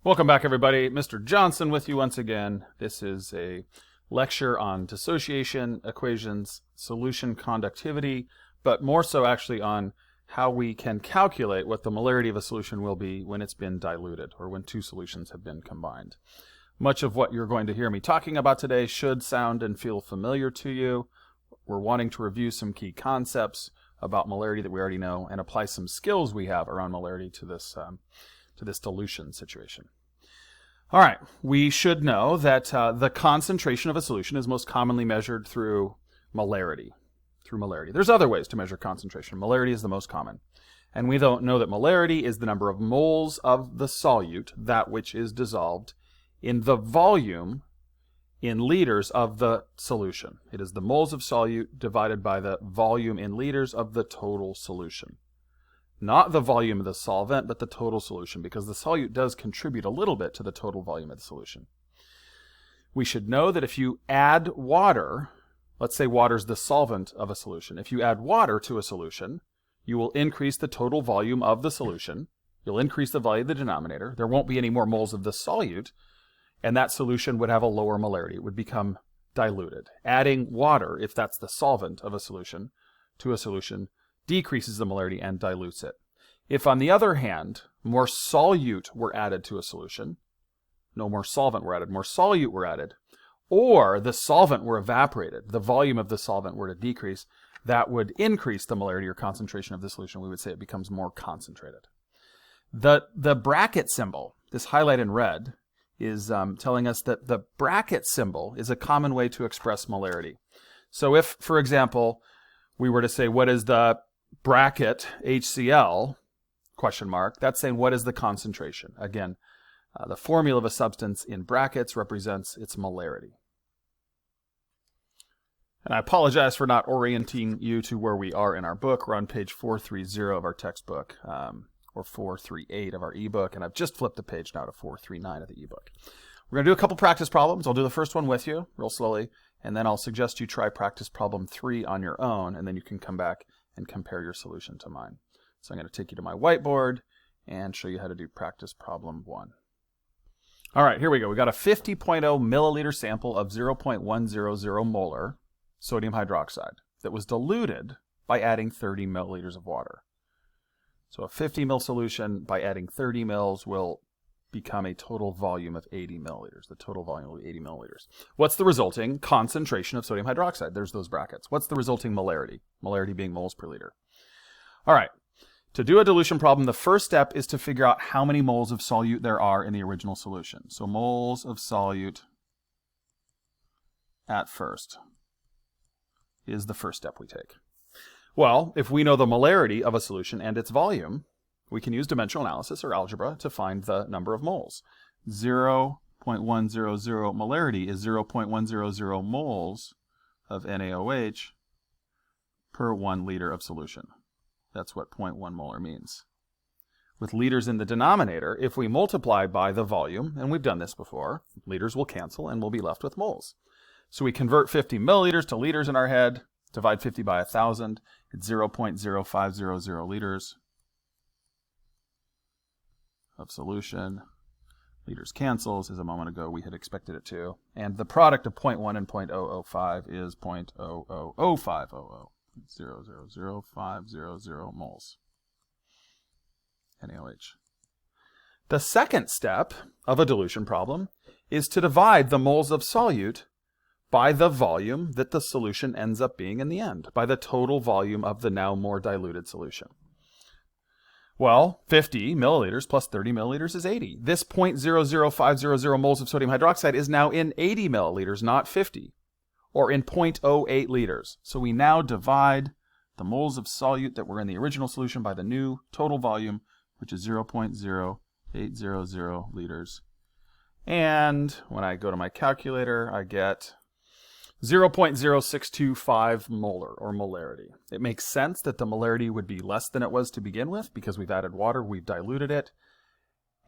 Welcome back, everybody. Mr. Johnson with you once again. This is a lecture on dissociation equations, solution conductivity, but more so actually on how we can calculate what the molarity of a solution will be when it's been diluted or when two solutions have been combined. Much of what you're going to hear me talking about today should sound and feel familiar to you. We're wanting to review some key concepts about molarity that we already know and apply some skills we have around molarity to this dilution situation. All right, we should know that the concentration of a solution is most commonly measured through molarity. There's other ways to measure concentration. Molarity is the most common. And we don't know that molarity is the number of moles of the solute, that which is dissolved, in the volume in liters of the solution. It is the moles of solute divided by the volume in liters of the total solution. Not the volume of the solvent, but the total solution, because the solute does contribute a little bit to the total volume of the solution. We should know that if you add water, let's say water is the solvent of a solution. If you add water to a solution, you will increase the total volume of the solution. You'll increase the value of the denominator. There won't be any more moles of the solute, and that solution would have a lower molarity. It would become diluted. Adding water, if that's the solvent of a solution, to a solution decreases the molarity and dilutes it. If, on the other hand, more solute were added to a solution, no more solvent were added, more solute were added, or the solvent were evaporated, the volume of the solvent were to decrease, that would increase the molarity or concentration of the solution. We would say it becomes more concentrated. The bracket symbol, this highlight in red, is telling us that the bracket symbol is a common way to express molarity. So if, for example, we were to say, what is the bracket HCl, question mark, that's saying what is the concentration. Again, the formula of a substance in brackets represents its molarity. And I apologize for not orienting you to where we are in our book. We're on page 430 of our textbook, or 438 of our ebook, and I've just flipped the page now to 439 of the ebook. We're going to do a couple practice problems. I'll do the first one with you real slowly, and then I'll suggest you try practice problem 3 on your own, and then you can come back and compare your solution to mine. So I'm going to take you to my whiteboard and show you how to do practice problem 1. All right, here we go. We got a 50.0 milliliter sample of 0.100 molar sodium hydroxide that was diluted by adding 30 milliliters of water. So a 50 ml solution by adding 30 mils will become a total volume of 80 milliliters. The total volume will be 80 milliliters. What's the resulting concentration of sodium hydroxide? There's those brackets. What's the resulting molarity? Molarity being moles per liter. All right. To do a dilution problem, the first step is to figure out how many moles of solute there are in the original solution. So moles of solute at first is the first step we take. Well, if we know the molarity of a solution and its volume, we can use dimensional analysis or algebra to find the number of moles. 0.100 molarity is 0.100 moles of NaOH per 1 liter of solution. That's what 0.1 molar means. With liters in the denominator, if we multiply by the volume, and we've done this before, liters will cancel and we'll be left with moles. So we convert 50 milliliters to liters in our head, divide 50 by 1,000, it's 0.0500 liters of solution. Liters cancels, as a moment ago we had expected it to. And the product of 0.1 and 0.005 is 0.000500. 0.000500 moles NaOH. The second step of a dilution problem is to divide the moles of solute by the volume that the solution ends up being in the end, by the total volume of the now more diluted solution. Well, 50 milliliters plus 30 milliliters is 80. This 0.00500 moles of sodium hydroxide is now in 80 milliliters, not 50, or in 0.08 liters. So we now divide the moles of solute that were in the original solution by the new total volume, which is 0.0800 liters. And when I go to my calculator, I get 0.0625 molar, or molarity. It makes sense that the molarity would be less than it was to begin with because we've added water, we've diluted it.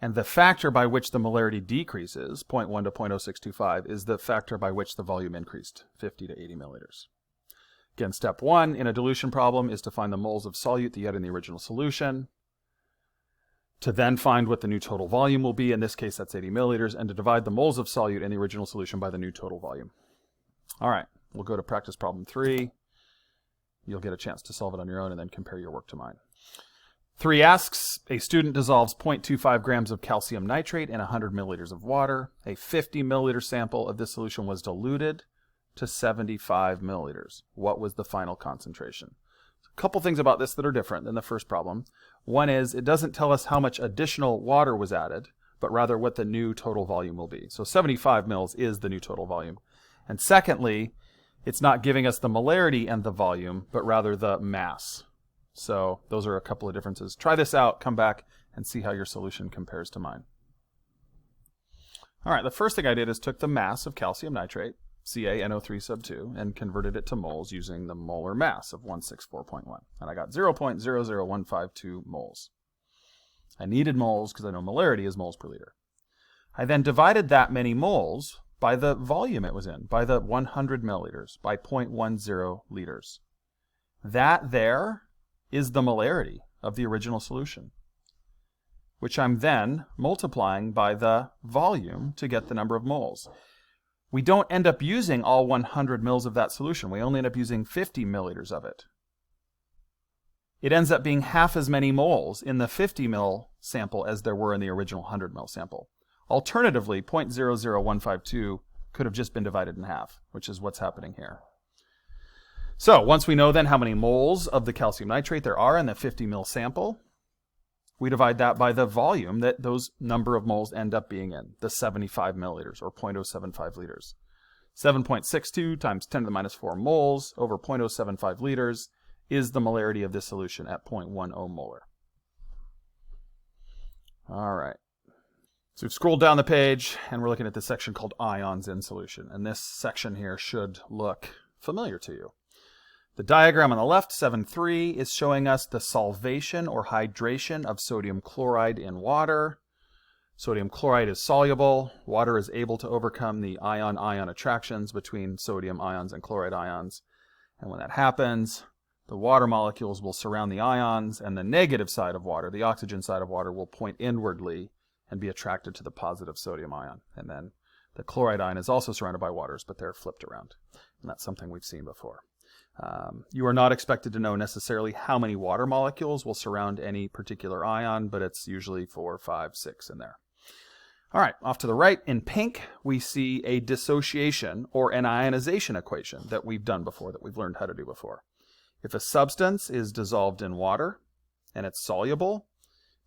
And the factor by which the molarity decreases, 0.1 to 0.0625, is the factor by which the volume increased, 50 to 80 milliliters. Again, step 1 in a dilution problem is to find the moles of solute that you had in the original solution. to then find what the new total volume will be. In this case, that's 80 milliliters, and to divide the moles of solute in the original solution by the new total volume. All right, we'll go to practice problem 3. You'll get a chance to solve it on your own and then compare your work to mine. 3 asks, a student dissolves 0.25 grams of calcium nitrate in 100 milliliters of water. A 50 milliliter sample of this solution was diluted to 75 milliliters. What was the final concentration? A couple things about this that are different than the first problem. One is it doesn't tell us how much additional water was added, but rather what the new total volume will be. So 75 mils is the new total volume. And secondly, it's not giving us the molarity and the volume, but rather the mass. So those are a couple of differences. Try this out, come back, and see how your solution compares to mine. All right, the first thing I did is took the mass of calcium nitrate, CaNO3 sub 2, and converted it to moles using the molar mass of 164.1. And I got 0.00152 moles. I needed moles because I know molarity is moles per liter. I then divided that many moles by the volume it was in, by the 100 milliliters, by 0.10 liters. That there is the molarity of the original solution, which I'm then multiplying by the volume to get the number of moles. We don't end up using all 100 mils of that solution. We only end up using 50 milliliters of it. It ends up being half as many moles in the 50 mil sample as there were in the original 100 mil sample. Alternatively, 0.00152 could have just been divided in half, which is what's happening here. So once we know then how many moles of the calcium nitrate there are in the 50 mil sample, we divide that by the volume that those number of moles end up being in, the 75 milliliters, or 0.075 liters. 7.62 times 10 to the minus 4 moles over 0.075 liters is the molarity of this solution at 0.10 molar. All right. So we've scrolled down the page, and we're looking at this section called ions in solution. And this section here should look familiar to you. The diagram on the left, 7.3, is showing us the solvation or hydration of sodium chloride in water. Sodium chloride is soluble. Water is able to overcome the ion-ion attractions between sodium ions and chloride ions. And when that happens, the water molecules will surround the ions, and the negative side of water, the oxygen side of water, will point inwardly and be attracted to the positive sodium ion. And then the chloride ion is also surrounded by waters, but they're flipped around. And that's something we've seen before. You are not expected to know necessarily how many water molecules will surround any particular ion, but it's usually 4, 5, 6 in there. All right, off to the right in pink, we see a dissociation or an ionization equation that we've done before, that we've learned how to do before. If a substance is dissolved in water and it's soluble,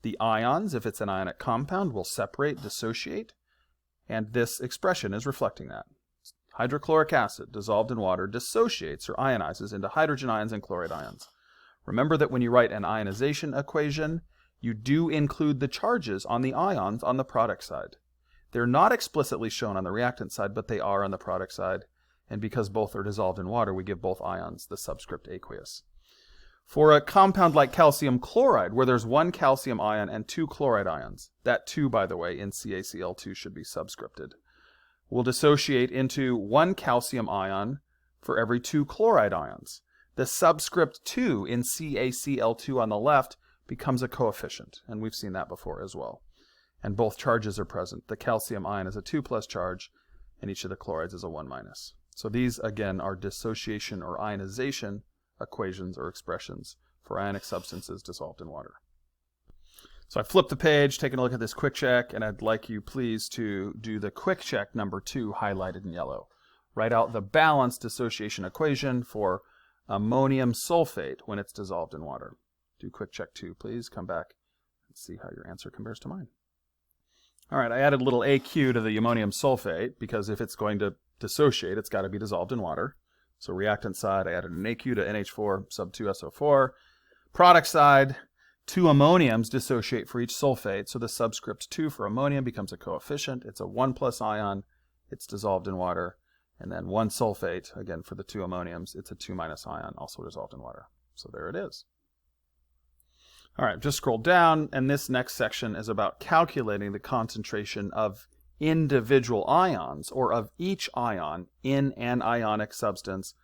the ions, if it's an ionic compound, will separate, dissociate, and this expression is reflecting that. Hydrochloric acid dissolved in water dissociates or ionizes into hydrogen ions and chloride ions. Remember that when you write an ionization equation, you do include the charges on the ions on the product side. They're not explicitly shown on the reactant side, but they are on the product side. And because both are dissolved in water, we give both ions the subscript aqueous. For a compound like calcium chloride, where there's one calcium ion and 2 chloride ions, that 2, by the way, in CaCl2 should be subscripted, will dissociate into 1 calcium ion for every 2 chloride ions. The subscript 2 in CaCl2 on the left becomes a coefficient, and we've seen that before as well. And both charges are present. The calcium ion is a 2 plus charge, and each of the chlorides is a 1 minus. So these, again, are dissociation or ionization equations or expressions for ionic substances dissolved in water. So I flipped the page, taking a look at this quick check, and I'd like you please to do the quick check number 2 highlighted in yellow. Write out the balanced dissociation equation for ammonium sulfate when it's dissolved in water. Do quick check 2, please. Come back and see how your answer compares to mine. All right, I added a little AQ to the ammonium sulfate because if it's going to dissociate, it's got to be dissolved in water. So reactant side, I added an AQ to NH4 sub 2SO4. Product side, 2 ammoniums dissociate for each sulfate, so the subscript 2 for ammonium becomes a coefficient. It's a 1 plus ion. It's dissolved in water. And then 1 sulfate, again for the 2 ammoniums, it's a 2 minus ion, also dissolved in water. So there it is. All right, just scroll down, and this next section is about calculating the concentration of individual ions, or of each ion in an ionic substance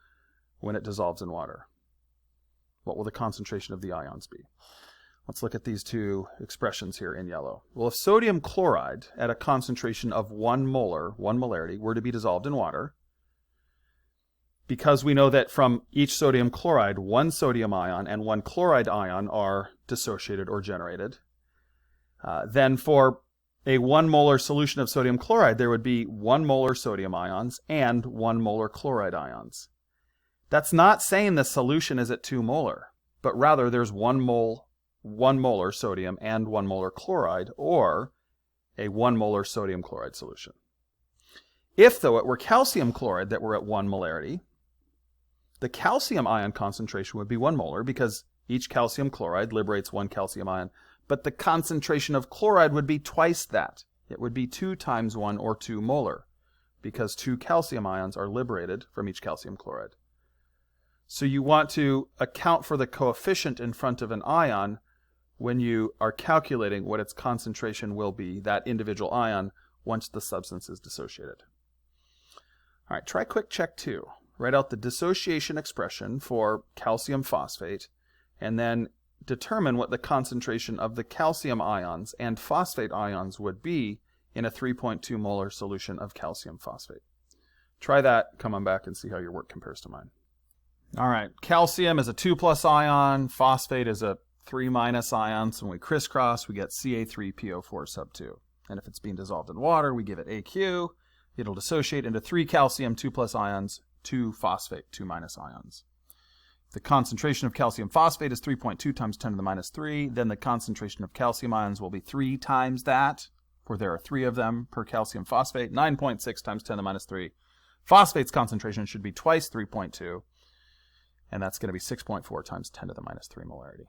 when it dissolves in water. What will the concentration of the ions be? Let's look at these two expressions here in yellow. Well, if sodium chloride at a concentration of 1 molarity, were to be dissolved in water, because we know that from each sodium chloride, 1 sodium ion and 1 chloride ion are dissociated or generated, then for a 1 molar solution of sodium chloride, there would be 1 molar sodium ions and 1 molar chloride ions. That's not saying the solution is at 2 molar, but rather there's 1 molar sodium and 1 molar chloride, or a 1 molar sodium chloride solution. If, though, it were calcium chloride that were at 1 molarity, the calcium ion concentration would be 1 molar because each calcium chloride liberates 1 calcium ion, but the concentration of chloride would be twice that. It would be 2 times 1, or 2 molar, because 2 calcium ions are liberated from each calcium chloride. So you want to account for the coefficient in front of an ion when you are calculating what its concentration will be, that individual ion, once the substance is dissociated. All right, try quick check 2. Write out the dissociation expression for calcium phosphate, and then determine what the concentration of the calcium ions and phosphate ions would be in a 3.2 molar solution of calcium phosphate. Try that, come on back and see how your work compares to mine. All right, calcium is a 2+ ion, phosphate is a 3- ion, so when we crisscross, we get Ca3PO4 sub 2. And if it's being dissolved in water, we give it AQ. It'll dissociate into 3 calcium 2+ ions, 2 phosphate 2- ions. The concentration of calcium phosphate is 3.2 times 10 to the minus 3. Then the concentration of calcium ions will be 3 times that, for there are 3 of them per calcium phosphate, 9.6 times 10 to the minus 3. Phosphate's concentration should be twice 3.2, and that's going to be 6.4 times 10 to the minus 3 molarity.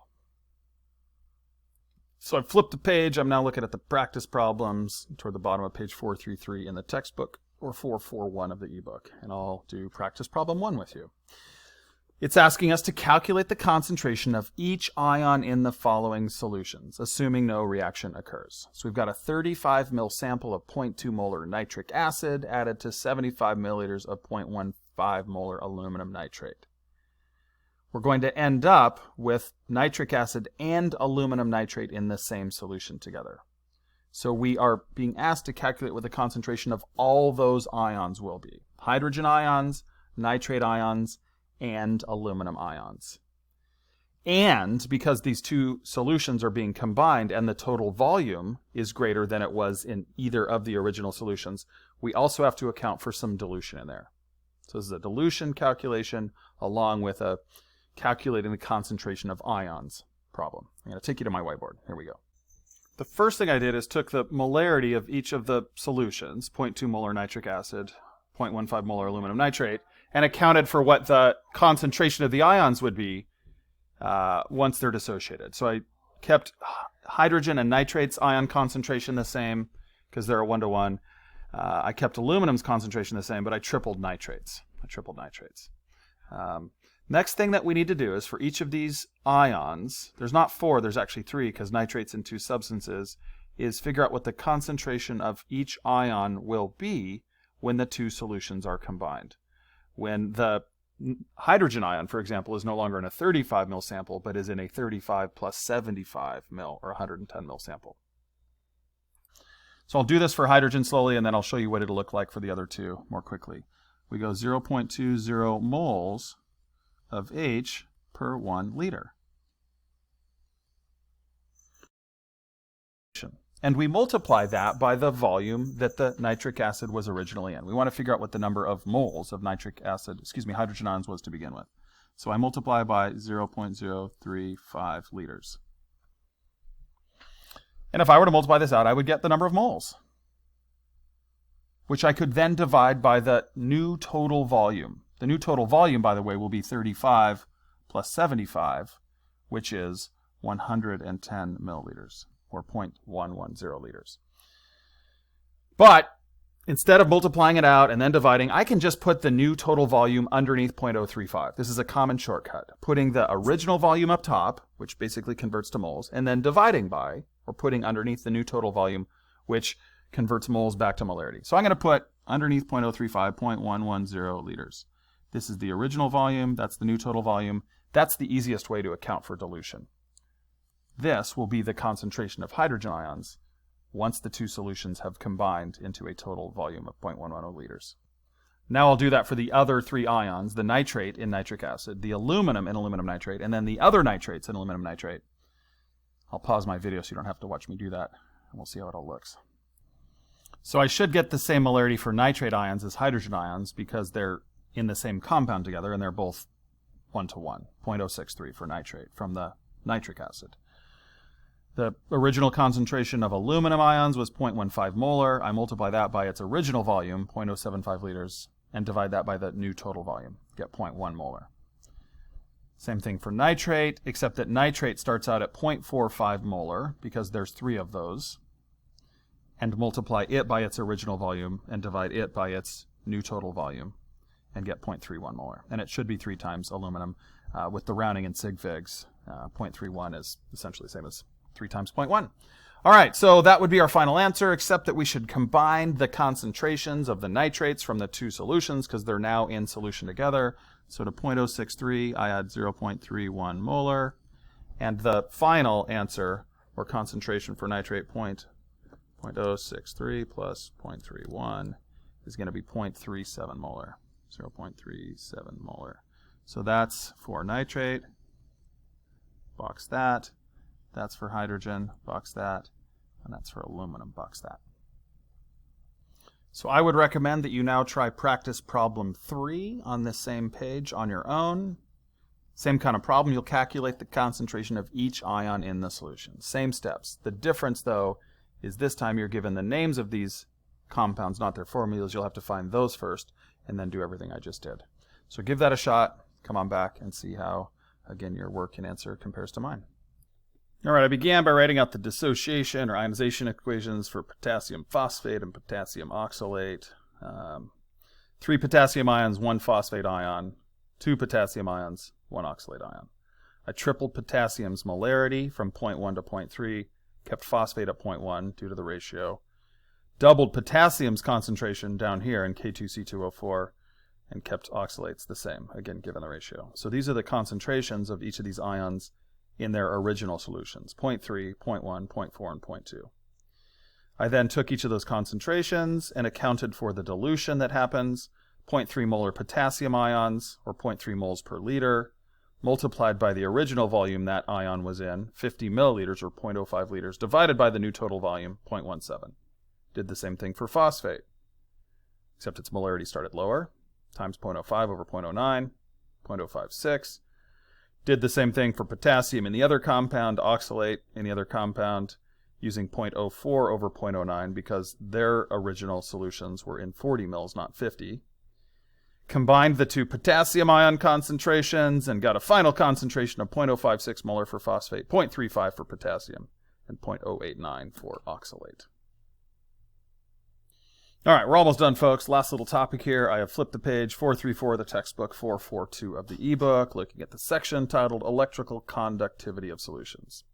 So I've flipped the page. I'm now looking at the practice problems toward the bottom of page 433 in the textbook, or 441 of the ebook, and I'll do practice problem 1 with you. It's asking us to calculate the concentration of each ion in the following solutions, assuming no reaction occurs. So we've got a 35 ml sample of 0.2 molar nitric acid added to 75 milliliters of 0.15 molar aluminum nitrate. We're going to end up with nitric acid and aluminum nitrate in the same solution together. So we are being asked to calculate what the concentration of all those ions will be. Hydrogen ions, nitrate ions, and aluminum ions. And because these two solutions are being combined and the total volume is greater than it was in either of the original solutions, we also have to account for some dilution in there. So this is a dilution calculation along with a calculating the concentration of ions problem. I'm going to take you to my whiteboard. Here we go. The first thing I did is took the molarity of each of the solutions, 0.2 molar nitric acid, 0.15 molar aluminum nitrate, and accounted for what the concentration of the ions would be once they're dissociated. So I kept hydrogen and nitrate's ion concentration the same because they're a 1-to-1. I kept aluminum's concentration the same, but I tripled nitrates. Next thing that we need to do is for each of these ions, there's not 4, there's actually 3 because nitrate's in 2 substances, is figure out what the concentration of each ion will be when the 2 solutions are combined. When the hydrogen ion, for example, is no longer in a 35 ml sample, but is in a 35 plus 75 ml or 110 ml sample. So I'll do this for hydrogen slowly, and then I'll show you what it'll look like for the other 2 more quickly. We go 0.20 moles of H per 1 liter. And we multiply that by the volume that the nitric acid was originally in. We want to figure out what the number of moles of hydrogen ions was to begin with. So I multiply by 0.035 liters. And if I were to multiply this out, I would get the number of moles, which I could then divide by the new total volume. The new total volume, by the way, will be 35 plus 75, which is 110 milliliters, or 0.110 liters. But instead of multiplying it out and then dividing, I can just put the new total volume underneath 0.035. This is a common shortcut. Putting the original volume up top, which basically converts to moles, and then dividing by, or putting underneath the new total volume, which converts moles back to molarity. So I'm going to put underneath 0.035, 0.110 liters. This is the original volume. That's the new total volume. That's the easiest way to account for dilution. this will be the concentration of hydrogen ions once the two solutions have combined into a total volume of 0.110 liters. Now I'll do that for the other three ions, the nitrate in nitric acid, the aluminum in aluminum nitrate, and then the other nitrates in aluminum nitrate. I'll pause my video so you don't have to watch me do that, and we'll see how it all looks. So I should get the same molarity for nitrate ions as hydrogen ions because they're in the same compound together, and they're both 1-to-1, 0.063 for nitrate from the nitric acid. The original concentration of aluminum ions was 0.15 molar. I multiply that by its original volume, 0.075 liters, and divide that by the new total volume, get 0.1 molar. Same thing for nitrate, except that nitrate starts out at 0.45 molar because there's three of those, and multiply it by its original volume and divide it by its new total volume and get 0.31 molar. And it should be 3 times aluminum. With the rounding in sig figs, 0.31 is essentially the same as 3 times 0.1. All right, so that would be our final answer, except that we should combine the concentrations of the nitrates from the two solutions because they're now in solution together. So to 0.063, I add 0.31 molar. And the final answer, or concentration for nitrate, 0.063 plus 0.31 is going to be 0.37 molar, 0.37 molar. So that's for nitrate, box that. That's for hydrogen, box that. And that's for aluminum, box that. So I would recommend that you now try practice problem 3 on this same page on your own. Same kind of problem. You'll calculate the concentration of each ion in the solution. Same steps. The difference, though, is this time you're given the names of these compounds, not their formulas. You'll have to find those first and then do everything I just did. So give that a shot. Come on back and see how, again, your work and answer compares to mine. All right, I began by writing out the dissociation or ionization equations for potassium phosphate and potassium oxalate. 3 potassium ions, 1 phosphate ion, 2 potassium ions, 1 oxalate ion. I tripled potassium's molarity from 0.1 to 0.3, kept phosphate at 0.1 due to the ratio, doubled potassium's concentration down here in K2C2O4, and kept oxalates the same, again given the ratio. So these are the concentrations of each of these ions in their original solutions, 0.3, 0.1, 0.4, and 0.2. I then took each of those concentrations and accounted for the dilution that happens, 0.3 molar potassium ions, or 0.3 moles per liter, multiplied by the original volume that ion was in, 50 milliliters or 0.05 liters, divided by the new total volume, 0.17. Did the same thing for phosphate, except its molarity started lower, times 0.05 over 0.09, 0.056. Did the same thing for potassium in the other compound, oxalate in the other compound, using 0.04 over 0.09 because their original solutions were in 40 mils, not 50. Combined the two potassium ion concentrations and got a final concentration of 0.056 molar for phosphate, 0.35 for potassium, and 0.089 for oxalate. All right, we're almost done, folks. Last little topic here. I have flipped the page 434 of the textbook, 442 of the ebook, looking at the section titled Electrical Conductivity of Solutions.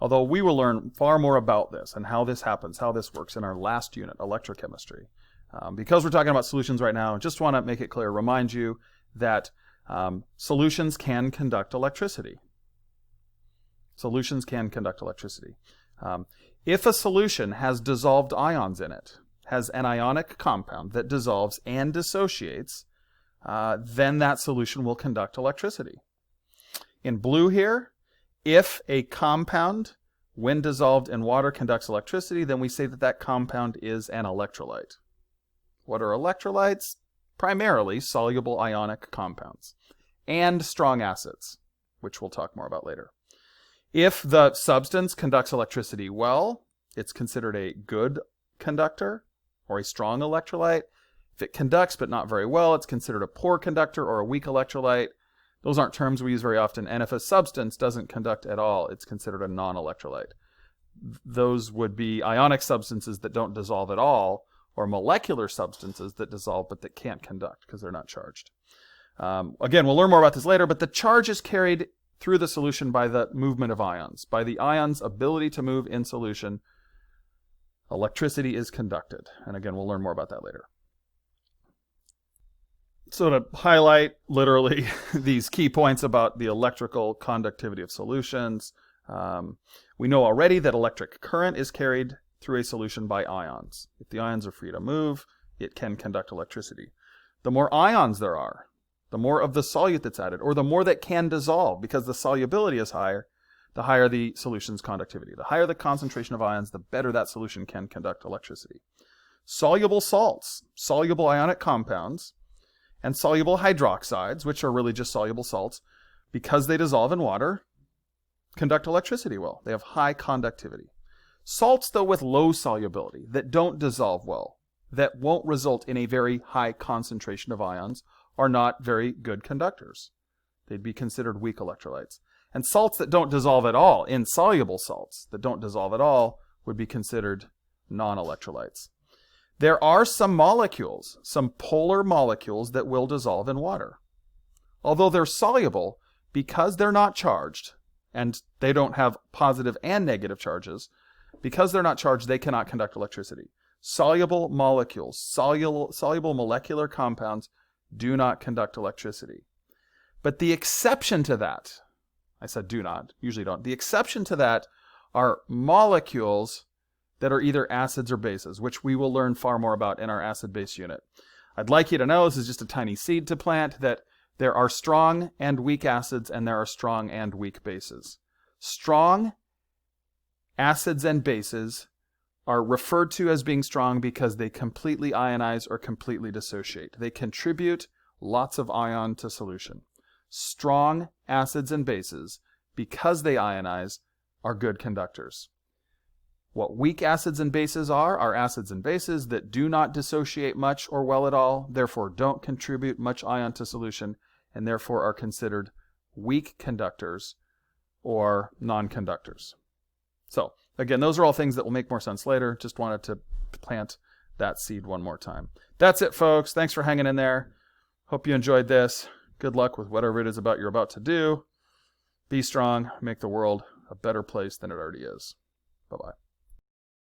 Although we will learn far more about this and how this happens, how this works in our last unit, electrochemistry. Because we're talking about solutions right now, I just want to make it clear, remind you that solutions can conduct electricity. Solutions can conduct electricity. If a solution has dissolved ions in it, has an ionic compound that dissolves and dissociates, then that solution will conduct electricity. In blue here, if a compound, when dissolved in water, conducts electricity, then we say that that compound is an electrolyte. What are electrolytes? Primarily soluble ionic compounds and strong acids, which we'll talk more about later. If the substance conducts electricity well, it's considered a good conductor or a strong electrolyte. If it conducts but not very well, it's considered a poor conductor or a weak electrolyte. Those aren't terms we use very often. And if a substance doesn't conduct at all, it's considered a non-electrolyte. Those would be ionic substances that don't dissolve at all, or molecular substances that dissolve but that can't conduct because they're not charged. Again, we'll learn more about this later, but the charge is carried through the solution by the movement of ions. By the ion's ability to move in solution, electricity is conducted. And again, we'll learn more about that later. So to highlight literally these key points about the electrical conductivity of solutions, We know already that electric current is carried through a solution by ions. If the ions are free to move, it can conduct electricity. The more ions there are, the more of the solute that's added, or the more that can dissolve, because the solubility is higher, the higher the solution's conductivity. The higher the concentration of ions, the better that solution can conduct electricity. Soluble salts, soluble ionic compounds, and soluble hydroxides, which are really just soluble salts, because they dissolve in water, conduct electricity well. They have high conductivity. Salts, though, with low solubility, that don't dissolve well, that won't result in a very high concentration of ions, are not very good conductors. They'd be considered weak electrolytes. And salts that don't dissolve at all, insoluble salts that don't dissolve at all, would be considered non-electrolytes. There are some molecules, some polar molecules, that will dissolve in water. Although they're soluble, because they're not charged, and they don't have positive and negative charges, because they're not charged, they cannot conduct electricity. Soluble molecules, soluble molecular compounds, do not conduct electricity. But the exception to that, I said do not, usually don't. The exception to that are molecules that are either acids or bases, which we will learn far more about in our acid-base unit. I'd like you to know, this is just a tiny seed to plant, that there are strong and weak acids and there are strong and weak bases. Strong acids and bases are referred to as being strong because they completely ionize or completely dissociate. They contribute lots of ion to solution. Strong acids and bases, because they ionize, are good conductors. What weak acids and bases are acids and bases that do not dissociate much or well at all, therefore don't contribute much ion to solution, and therefore are considered weak conductors or non-conductors. So, again, those are all things that will make more sense later. Just wanted to plant that seed one more time. That's it, folks. Thanks for hanging in there. Hope you enjoyed this. Good luck with whatever it is you're about to do. Be strong. Make the world a better place than it already is. Bye-bye.